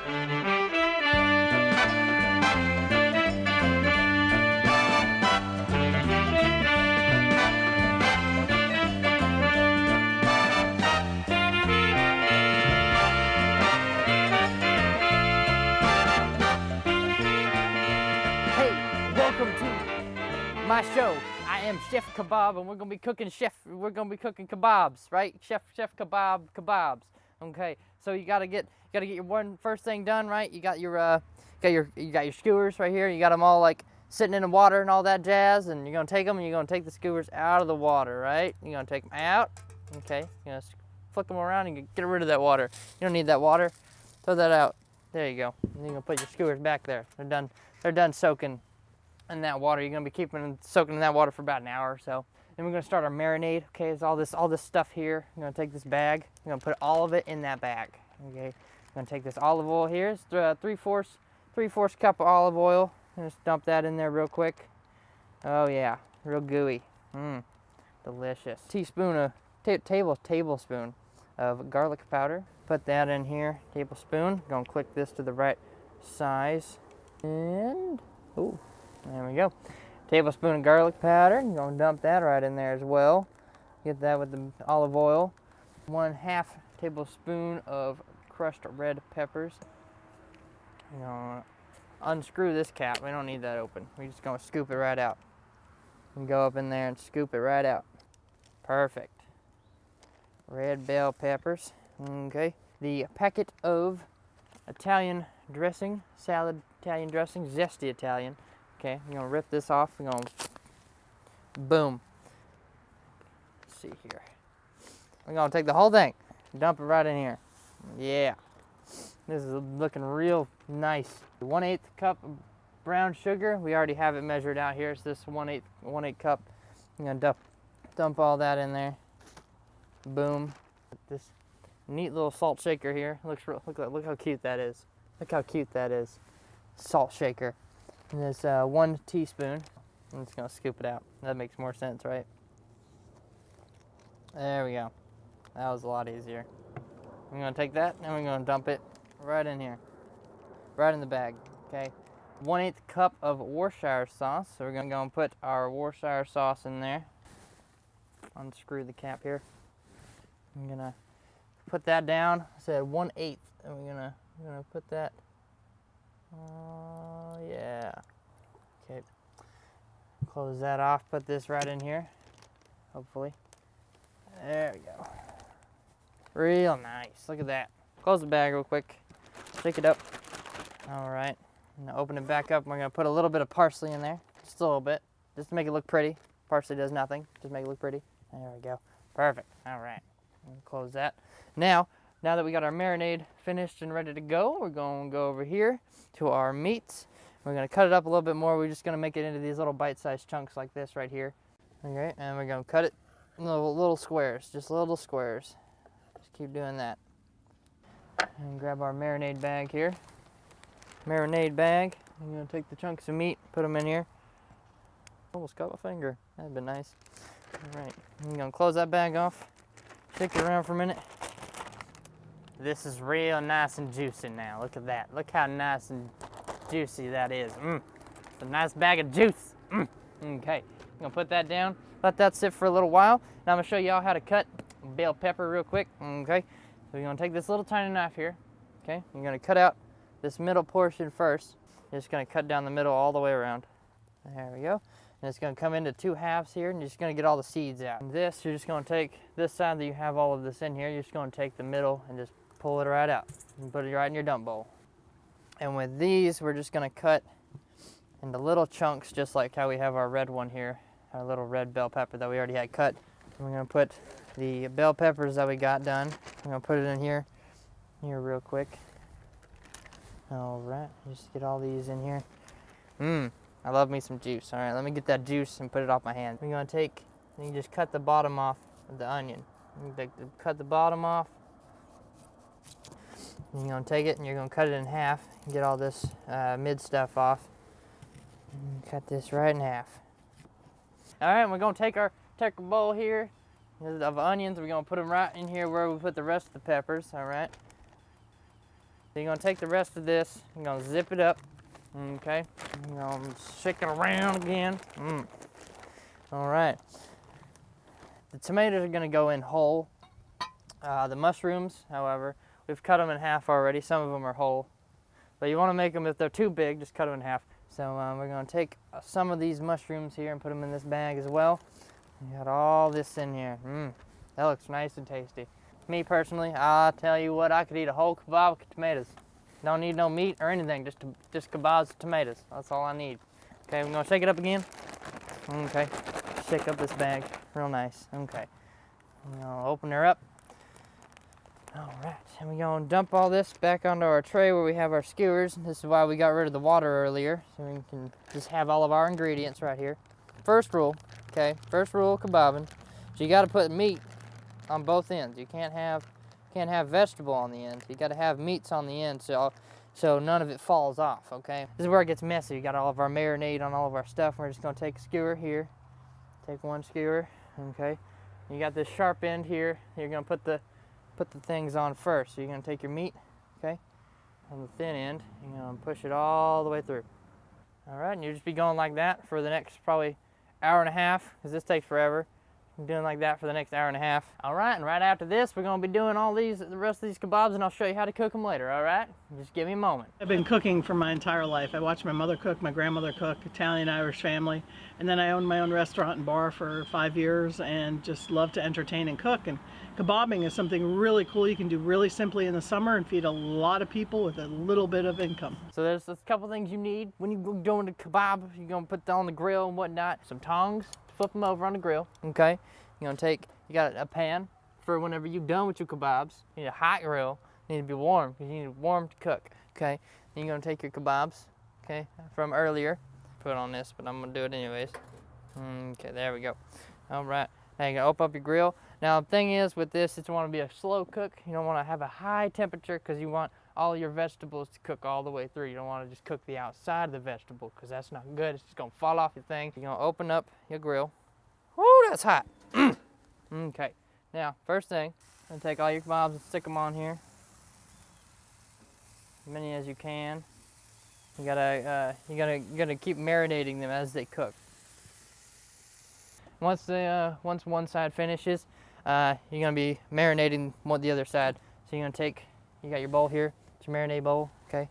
Welcome to my show. I am Chef Kebab, and we're gonna be cooking kebabs, right? Chef kebabs. Okay, so you gotta get your one first thing done, right? You got your skewers right here. You got them all like sitting in the water and all that jazz, and you're gonna take them and you're gonna take the skewers out of the water, right? You're gonna take them out. Okay, you're gonna flick them around and get rid of that water. You don't need that water. Throw that out. There you go. And you're gonna put your skewers back there. They're done soaking in that water. You're gonna be keeping them soaking in that water for about an hour or so. Then we're gonna start our marinade. Okay, it's all this stuff here. I'm gonna take this bag. I'm gonna put all of it in that bag. Okay, I'm gonna take this olive oil here. It's 3/4 cup of olive oil. Just dump that in there real quick. Oh yeah, real gooey. Delicious. Tablespoon of garlic powder. Put that in here. Tablespoon. Gonna click this to the right size. And ooh. There we go. Tablespoon of garlic powder. I'm going to dump that right in there as well. Get that with the olive oil. 1/2 tablespoon of crushed red peppers. I'm going to unscrew this cap. We don't need that open. We're just going to scoop it right out. And go up in there and scoop it right out. Perfect. Red bell peppers. Okay. The packet of Italian dressing, salad Italian dressing, zesty Italian. Okay, I'm gonna rip this off. We're gonna boom. Let's see here. We're gonna take the whole thing, dump it right in here. Yeah, this is looking real nice. 1/8 cup of brown sugar. We already have it measured out here. It's this 1/8 cup. I'm gonna dump all that in there. Boom. This neat little salt shaker here. Look how cute that is. Look how cute that is. Salt shaker. And this 1 teaspoon. I'm just gonna scoop it out. That makes more sense, right? There we go. That was a lot easier. I'm gonna take that and we're gonna dump it right in here. Right in the bag, okay? 1/8 cup of Worcestershire sauce. So we're gonna go and put our Worcestershire sauce in there. Unscrew the cap here. I'm gonna put that down. I said 1/8, and we're gonna put that. Yeah. Okay. Close that off. Put this right in here. Hopefully. There we go. Real nice. Look at that. Close the bag real quick. Shake it up. All right. I'm gonna open it back up. We're gonna put a little bit of parsley in there. Just a little bit. Just to make it look pretty. Parsley does nothing. Just make it look pretty. There we go. Perfect. All right. Close that. Now that we got our marinade finished and ready to go, we're going to go over here to our meats. We're going to cut it up a little bit more. We're just going to make it into these little bite-sized chunks like this right here. Okay, and we're going to cut it in little squares, just little squares. Just keep doing that. And grab our marinade bag here. Marinade bag. I'm going to take the chunks of meat, put them in here. Almost cut my finger. That'd been nice. All right, I'm going to close that bag off. Shake it around for a minute. This is real nice and juicy now. Look at that. Look how nice and juicy that is. It's a nice bag of juice. Okay, I'm gonna put that down. Let that sit for a little while. Now I'm gonna show y'all how to cut bell pepper real quick. Okay, so you're gonna take this little tiny knife here. Okay, you're gonna cut out this middle portion first. You're just gonna cut down the middle all the way around. There we go. And it's going to come into 2 halves here, and you're just going to get all the seeds out. And this, you're just going to take this side that you have all of this in here, you're just going to take the middle and just pull it right out and put it right in your dump bowl. And with these, we're just going to cut into little chunks, just like how we have our red one here, our little red bell pepper that we already had cut. And we're going to put the bell peppers that we got done. I'm going to put it in here real quick. All right, just get all these in here. I love me some juice. All right, let me get that juice and put it off my hand. We're gonna take, and you just cut the bottom off of the onion. Cut the bottom off. And you're gonna take it and you're gonna cut it in half and get all this mid stuff off. And cut this right in half. All right, we're gonna take our bowl here of onions. We're gonna put them right in here where we put the rest of the peppers. All right. So you're gonna take the rest of this, you're gonna zip it up, okay? You're gonna shake it around again. All right. The tomatoes are gonna go in whole. The mushrooms, however, we've cut them in half already. Some of them are whole. But you wanna make them, if they're too big, just cut them in half. So we're gonna take some of these mushrooms here and put them in this bag as well. You got all this in here. That looks nice and tasty. Me personally, I'll tell you what, I could eat a whole kebab with tomatoes. Don't need no meat or anything, just kebabs with tomatoes. That's all I need. Okay, we're gonna shake it up again. Okay, shake up this bag real nice. Okay, I'm gonna open her up. All right, and we're gonna dump all this back onto our tray where we have our skewers. This is why we got rid of the water earlier, so we can just have all of our ingredients right here. First rule, okay, first rule of kebabbing, so you gotta put meat on both ends. You can't have vegetable on the ends. You gotta have meats on the end so none of it falls off, okay? This is where it gets messy. We got all of our marinade on all of our stuff. We're just gonna take a skewer here. Take one skewer, okay? You got this sharp end here. You're gonna put the things on first. So you're gonna take your meat, okay? On the thin end, you're gonna push it all the way through. All right, and you'll just be going like that for the next probably hour and a half, because this takes forever. I'm doing like that for the next hour and a half. All right, and right after this, we're gonna be doing the rest of these kebabs, and I'll show you how to cook them later, all right? Just give me a moment. I've been cooking for my entire life. I watched my mother cook, my grandmother cook, Italian-Irish family, and then I owned my own restaurant and bar for 5 years and just love to entertain and cook. And kebabbing is something really cool you can do really simply in the summer and feed a lot of people with a little bit of income. So there's a couple things you need when you're doing the kebab. You're gonna put that on the grill and whatnot. Some tongs, flip them over on the grill, okay? You got a pan for whenever you're done with your kebabs. You need a hot grill. You need to be warm, because you need it warm to cook, okay? Then you're gonna take your kebabs, okay, from earlier. Put it on this, but I'm gonna do it anyways. Okay, there we go. All right, now you're gonna open up your grill. Now the thing is with this, it's wanna be a slow cook. You don't wanna have a high temperature, because you want all your vegetables to cook all the way through. You don't wanna just cook the outside of the vegetable, because that's not good. It's just gonna fall off your thing. You're gonna open up your grill. Woo, that's hot. Okay, now first thing, I'm gonna take all your kebabs and stick them on here. As many as you can. You gotta keep marinating them as they cook. Once one side finishes, you're gonna be marinating the other side. So you're gonna you got your bowl here, it's your marinade bowl, okay?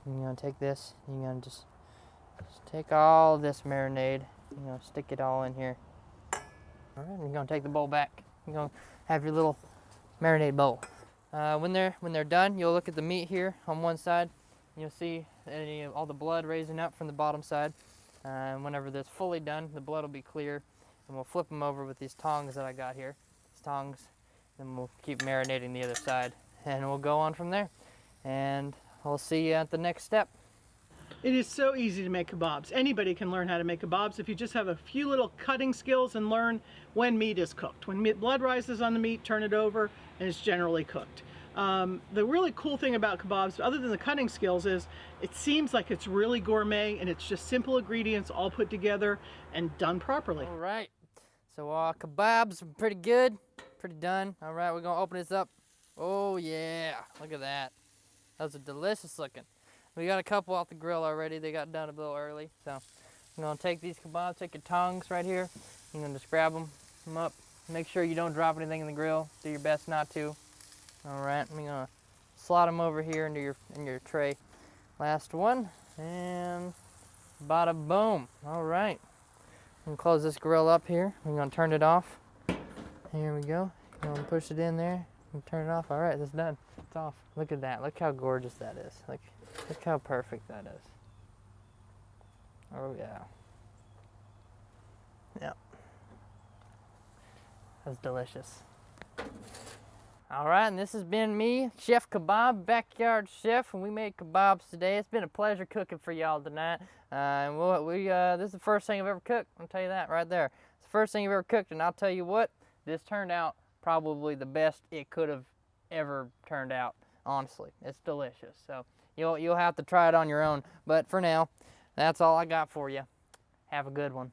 You're gonna take this, you're gonna just take all this marinade, you're gonna stick it all in here. All right, you're gonna take the bowl back. You're gonna have your little marinade bowl. When they're done, you'll look at the meat here on one side. You'll see all the blood raising up from the bottom side. And whenever that's fully done, the blood will be clear. And we'll flip them over with these tongs that I got here. These tongs. Then we'll keep marinating the other side. And we'll go on from there. And I'll see you at the next step. It is so easy to make kebabs. Anybody can learn how to make kebabs if you just have a few little cutting skills and learn when meat is cooked. When blood rises on the meat, turn it over, and it's generally cooked. The really cool thing about kebabs, other than the cutting skills, is it seems like it's really gourmet and it's just simple ingredients all put together and done properly. All right, so kebabs are pretty good, pretty done. All right, we're gonna open this up. Oh yeah, look at that. Those are delicious looking. We got a couple off the grill already. They got done a little early. So I'm gonna take these kebabs, take your tongs right here. You're gonna just grab them up. Make sure you don't drop anything in the grill. Do your best not to. All right, I'm gonna slot them over here into your tray. Last one, and bada boom. All right, I'm gonna close this grill up here. I'm gonna turn it off. Here we go. I'm gonna push it in there and turn it off. All right, it's done. It's off. Look at that. Look how gorgeous that is. Look how perfect that is. Oh yeah. Yep. That's delicious. All right, and this has been me, Chef Kebab, Backyard Chef, and we made kebabs today. It's been a pleasure cooking for y'all tonight. And this is the first thing I've ever cooked. I'll tell you that right there. It's the first thing I've ever cooked, and I'll tell you what, this turned out probably the best it could have ever turned out. Honestly, it's delicious. So you'll have to try it on your own. But for now, that's all I got for you. Have a good one.